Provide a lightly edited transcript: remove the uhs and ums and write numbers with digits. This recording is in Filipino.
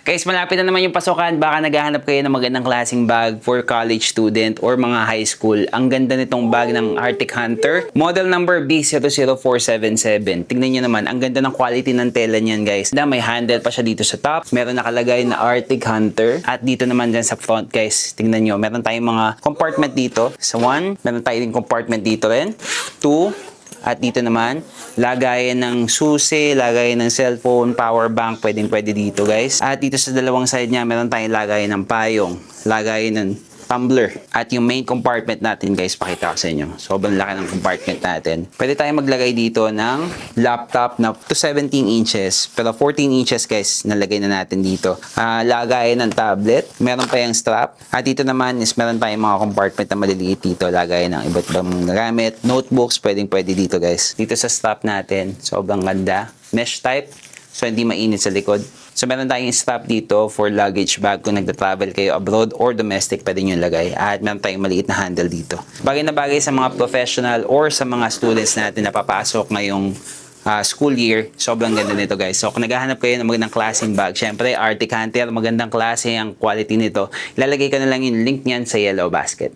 Guys, malapit na naman yung pasukan. Baka naghahanap kayo ng magandang klaseng bag for college student or mga high school. Ang ganda nitong bag ng Arctic Hunter. Model number B00477. Tingnan nyo naman, ang ganda ng quality ng tela niyan, guys. May handle pa siya dito sa top. Meron nakalagay na Arctic Hunter. At dito naman dyan sa front, guys. Tingnan nyo, meron tayong mga compartment dito. Sa 1, meron tayong compartment dito rin. 2, at dito naman, lagayan ng susi, lagayan ng cellphone, power bank, pwede dito, guys. At dito sa dalawang side niya, meron tayong lagayan ng payong, lagayan ng tumbler. At yung main compartment natin, guys, pakita ko sa inyo. Sobrang laki ng compartment natin. Pwede tayong maglagay dito ng laptop na to 17 inches. Pero 14 inches, guys, nalagay na natin dito. Lagayan ng tablet. Meron pa yung strap. At dito naman is meron tayong mga compartment na maliliit dito. Lagayan ng iba't ibang gamit. Notebooks, pwede dito, guys. Dito sa strap natin, sobrang ganda. Mesh type. So, hindi mainit sa likod. So, meron tayong strap dito for luggage bag kung nagta-travel kayo abroad or domestic, pwede nyo lagay. At meron tayong maliit na handle dito. Bagay na bagay sa mga professional or sa mga students natin na papasok ngayong school year. Sobrang ganda nito, guys. So, kung naghahanap kayo ng magandang klaseng bag, syempre, Arctic Hunter, magandang klase ang quality nito. Ilalagay ko na lang yung link niyan sa yellow basket.